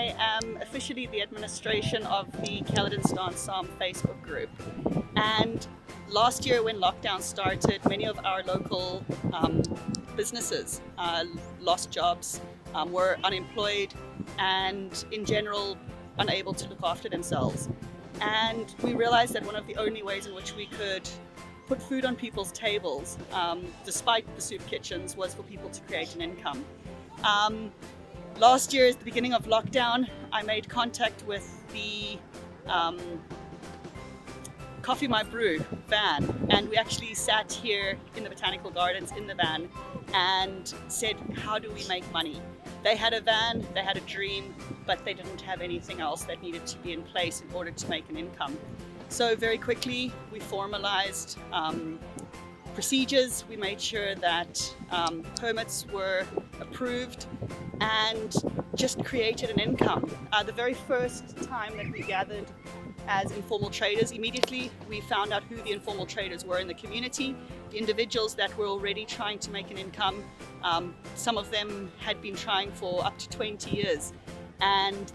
I am officially the administration of the Caledon Sam Facebook group. And last year when lockdown started, many of our local businesses lost jobs, were unemployed, and in general unable to look after themselves. And we realized that one of the only ways in which we could put food on people's tables, despite the soup kitchens, was for people to create an income. Last year, at the beginning of lockdown, I made contact with the Coffee My Brew van, and we actually sat here in the Botanical Gardens in the van and said, how do we make money? They had a van, they had a dream, but they didn't have anything else that needed to be in place in order to make an income. So very quickly, we formalized procedures. We made sure that permits were approved and just created an income. The very first time that we gathered as informal traders, immediately we found out who the informal traders were in the community, the individuals that were already trying to make an income. Some of them had been trying for up to 20 years, and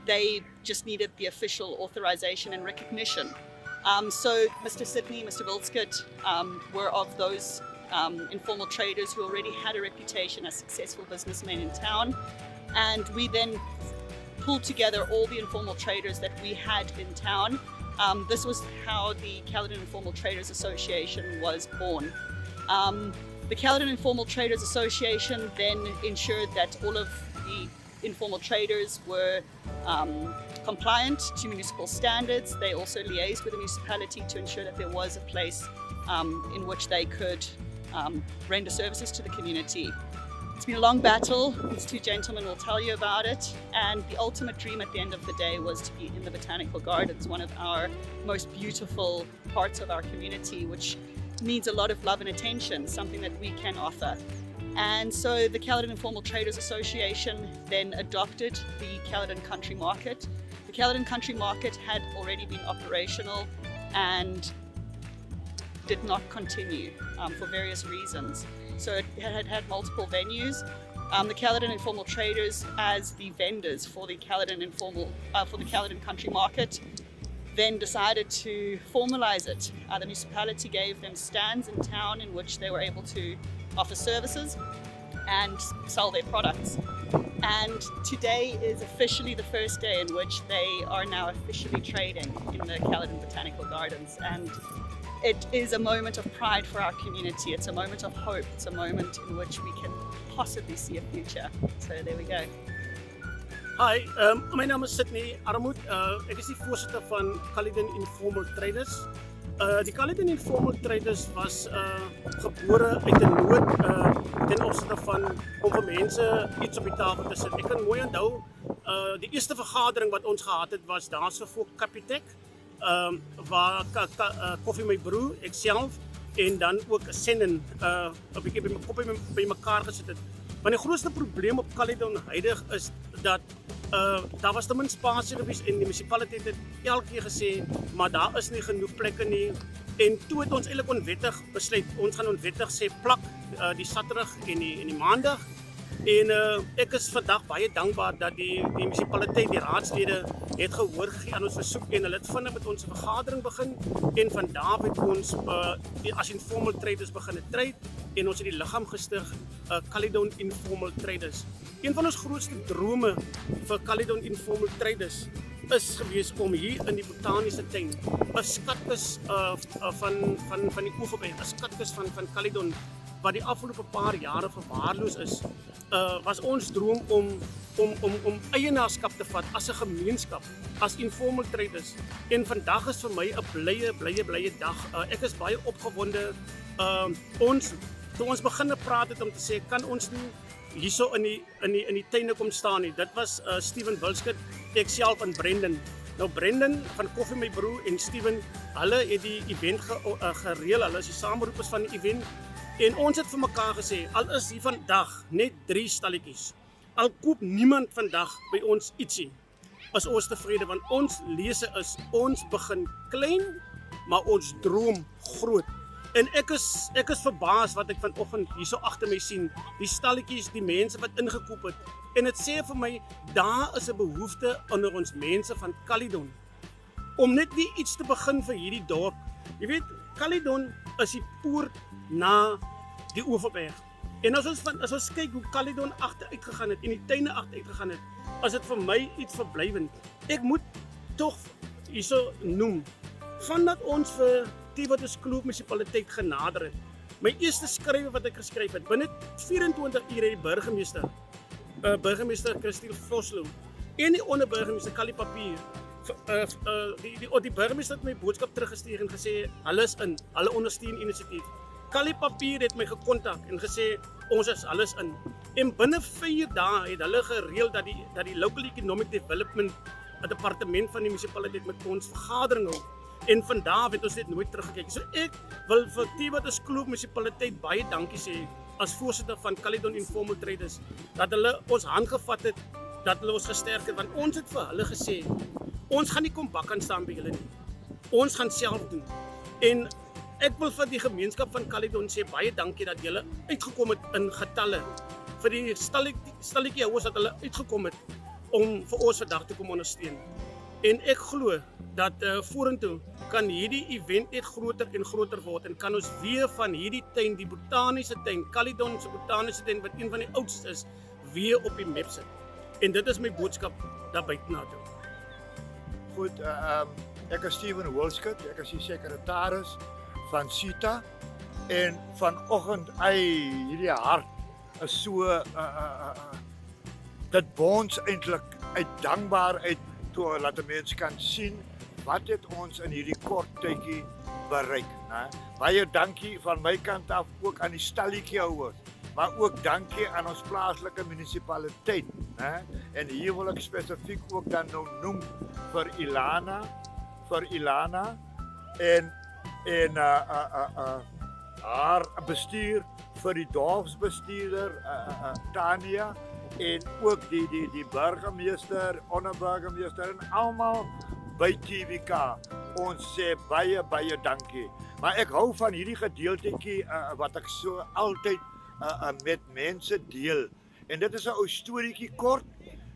they just needed the official authorization and recognition. So Mr. Sydney, Mr. Vilskut were of those informal traders who already had a reputation as successful businessmen in town. And we then pulled together all the informal traders that we had in town. This was how the Caledon Informal Traders Association was born. The Caledon Informal Traders Association then ensured that all of the informal traders were compliant to municipal standards. They also liaised with the municipality to ensure that there was a place in which they could render services to the community. It's been a long battle. These two gentlemen will tell you about it. And the ultimate dream at the end of the day was to be in the Botanical Gardens, one of our most beautiful parts of our community, which needs a lot of love and attention, something that we can offer. And so the Caledon Informal Traders Association then adopted the Caledon Country Market. The Caledon Country Market had already been operational and did not continue for various reasons. So it had multiple venues. The Caledon Informal Traders, as the vendors for the Caledon Country Market, then decided to formalize it. The municipality gave them stands in town in which they were able to offer services and sell their products. And today is officially the first day in which they are now officially trading in the Caledon Botanical Gardens. And it is a moment of pride for our community. It's a moment of hope. It's a moment in which we can possibly see a future. So there we go. Hi, my naam is Sydney Armoed. Ek is die voorsitter van Caledon Informal Traders. Die Caledon Informal Traders was gebore uit 'n nood ten opsigte van om vir mense iets op die tafel te sit. Ek kan mooi onthou, die eerste vergadering wat ons gehad het was daar so voor Capitec, waar Coffee My Brew, ek self en dan ook Sennen 'n bietjie by mekaar gesit het. Maar die grootste probleem op Caledon huidig is dat daar was te min spasie gewees en die munisipaliteit het elke keer gesê, maar daar is nie genoeg plekke nie. En toe het ons eintlik onwettig besluit, ons gaan onwettig sê plak die Saterdag en die Maandag. En ek is vandag baie dankbaar dat die munisipaliteit, die raadslede het gehoor gegee aan ons versoek en hulle het vinnig met ons vergadering begin en van daar het ons as informal traders begin trade en ons het die liggaam gestig, Caledon Informal Traders. Een van ons grootste drome vir Caledon Informal Traders is gewees om hier in die botaniese tuin 'n skatkis van die oeverby, 'n skatkis van Caledon wat die afgelope paar jare verwaarloos is, was ons droom om eienaarskap te vat as 'n gemeenskap, as informal traders. En vandag is vir my 'n blye dag. Ek is baie opgewonde. Toe ons begin praat het om te sê, kan ons nie hierso in die tuine kom staan nie. Dit was Steven Vilskut, ek self en Brendan. Nou Brendan van Coffee My Brew en Steven, hulle het die event gereël. Hulle is die saamroepers van die event. En ons het vir mekaar gesê, al is hier vandag net 3 stalletjies, al koop niemand vandag by ons ietsie, is ons tevrede, want ons lese is, ons begin klein, maar ons droom groot. En ek is verbaas wat ek vanoggend hierso agter my sien, die stalletjies, die mense wat ingekoop het. En dit sê vir my, daar is 'n behoefte onder ons mense van Caledon om net weer iets te begin vir hierdie dorp. Jy weet, Caledon is die poort na die Oeverberg. En as ons kyk hoe Caledon agteruit gegaan het en die tuine agteruit gegaan het, is dit vir my iets verblywend. Ek moet tog hierso noem, vandat ons vir Caledon munisipaliteit genader het. My eerste skrywe wat ek geskryf het, binne 24 ure het die burgemeester Christine Vosloo en die onderburgemeester Kali Papier, die burgemeester het my boodskap teruggestuur en gesê, hulle is in, hulle ondersteun inisiatief. Kali Papier het my gekontak en gesê, hulle is in. En binne 4 dae het hulle gereël dat die Local Economic Development departement van die munisipaliteit met ons vergadering hou. En vandaar het ons dit nooit teruggekyk. So ek wil vir Caledon munisipaliteit baie dankie sê as voorsitter van Caledon Informal Traders dat hulle ons hand gevat het, dat hulle ons gesterk het, want ons het vir hulle gesê, ons gaan nie kom bakkan staan by julle nie. Ons gaan self doen. En ek wil vir die gemeenskap van Caledon sê baie dankie dat julle uitgekom het in getalle. Vir die stalletjie houers dat hulle uitgekom het om vir ons vandag te kom ondersteun. En ek glo dat vorentoe kan hierdie event net groter en groter word en kan ons weer van hierdie tuin, die botaniese tuin, Caledon se botaniese tuin wat een van die oudste is, weer op die map sit. En dit is my boodskap daar buite na toe. Goed, ek is Steven Wolskut, ek is die sekretaris van CITA en vanoggend hierdie hart is so dit bonds eintlik uit dankbaarheid toe laat 'n mens kan sien wat het ons in hierdie kort tydjie bereik, né? Baie dankie van my kant af ook aan die stalletjie houers, maar ook dankie aan ons plaaslike munisipaliteit, né? En hier wil ek spesifiek ook dan nou noem vir Ilana en haar bestuur, vir die dorpsbestuurder Tania en ook die burgemeester, onderburgemeester en almal by TVK. Ons sê baie dankie. Maar ek hou van hierdie gedeeltetjie wat ek so altyd met mense deel. En dit is 'n ou storieetjie kort.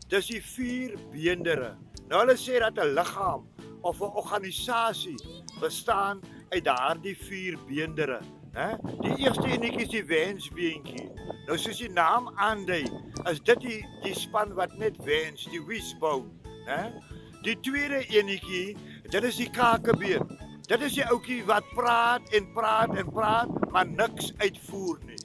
Dis die 4 beendere. Nou hulle sê dat 'n liggaam of 'n organisasie bestaan uit daardie 4 beendere. Die eerste enetjie is die wensbeentjie. Nou soos die naam aandui, is dit die span wat net wens, die wishbone. Die tweede enetjie, dit is die kakebeen. Dit is die ouetjie wat praat en praat en praat, maar niks uitvoer nie.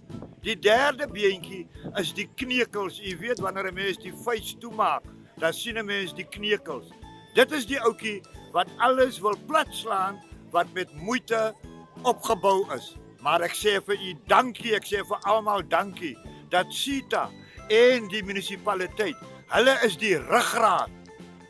Die derde beentjie is die knekels. Jy weet wanneer 'n mens die vuis toemaak, dan sien 'n mens die knekels. Dit is die ouetjie wat alles wil platslaan wat met moeite opgebou is. Maar ek sê vir u dankie, ek sê vir almal dankie dat CITA en die munisipaliteit, hulle is die ruggraat.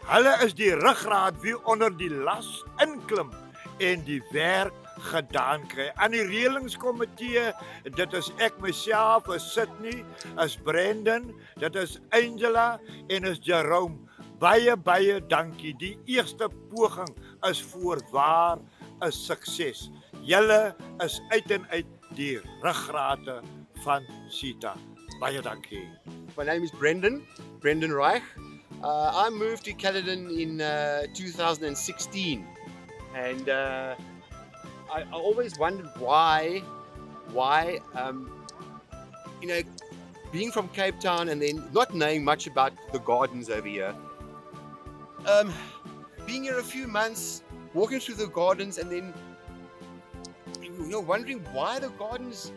Hulle is die ruggraat wie onder die las inklim en die werk gedaan kry. Aan die reëlingskomitee, dit is ek myself, is Sydney, is Brandon, dit is Angela en is Jerome. Baie dankie. Die eerste poging is voorwaar 'n sukses. Julle is uit en uit die ruggrate van CITA. Baie dankie. My name is Brendan Reich. I moved to Caledon in 2016, and I always wondered why, being from Cape Town and then not knowing much about the gardens over here, being here a few months, walking through the gardens and then wondering why the gardens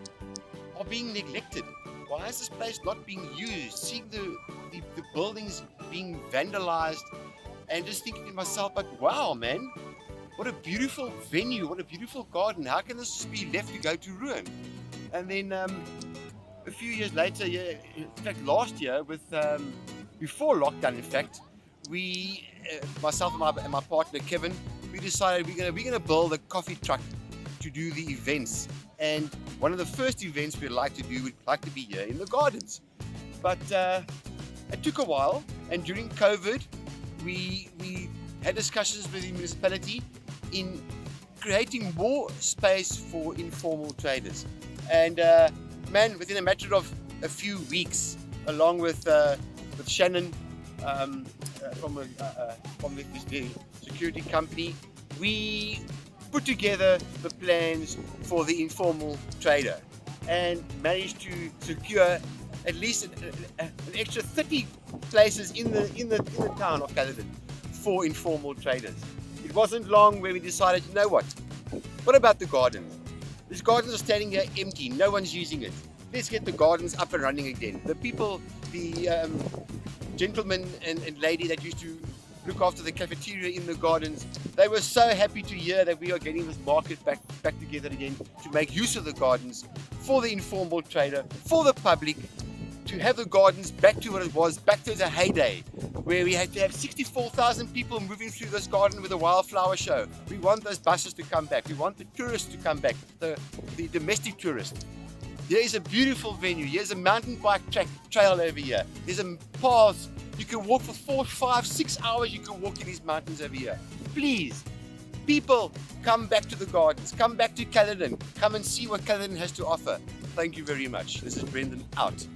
are being neglected. Why is this place not being used? Seeing the buildings being vandalized and just thinking to myself, but wow, man, what a beautiful venue, what a beautiful garden. How can this be left to go to ruin? And then a few years later, in fact last year, before lockdown, in fact, we, myself and my partner Kevin, we decided we're going to build a coffee truck to do the events. And one of the first events we'd like to do would like to be here in the gardens. But it took a while, and during COVID, we had discussions with the municipality in creating more space for informal traders. And man, within a matter of a few weeks, along with Shannon from the security company, we put together the plans for the informal trader and managed to secure at least an extra 30 places in the town of Caledon for informal traders. It wasn't long where we decided, you know what about the gardens? These gardens are standing here empty, no one's using it. Let's get the gardens up and running again. The people, the gentleman and lady that used to look after the cafeteria in the gardens, they were so happy to hear that we are getting this market back together again to make use of the gardens for the informal trader, for the public, to have the gardens back to what it was, back to the heyday, where we had to have 64,000 people moving through this garden with a wildflower show. We want those buses to come back. We want the tourists to come back, the domestic tourists. Here is a beautiful venue. Here's a mountain bike trail over here. There's a path. You can walk for 4, 5, 6 hours. You can walk in these mountains over here. Please, people, come back to the gardens. Come back to Caledon. Come and see what Caledon has to offer. Thank you very much. This is Brendan out.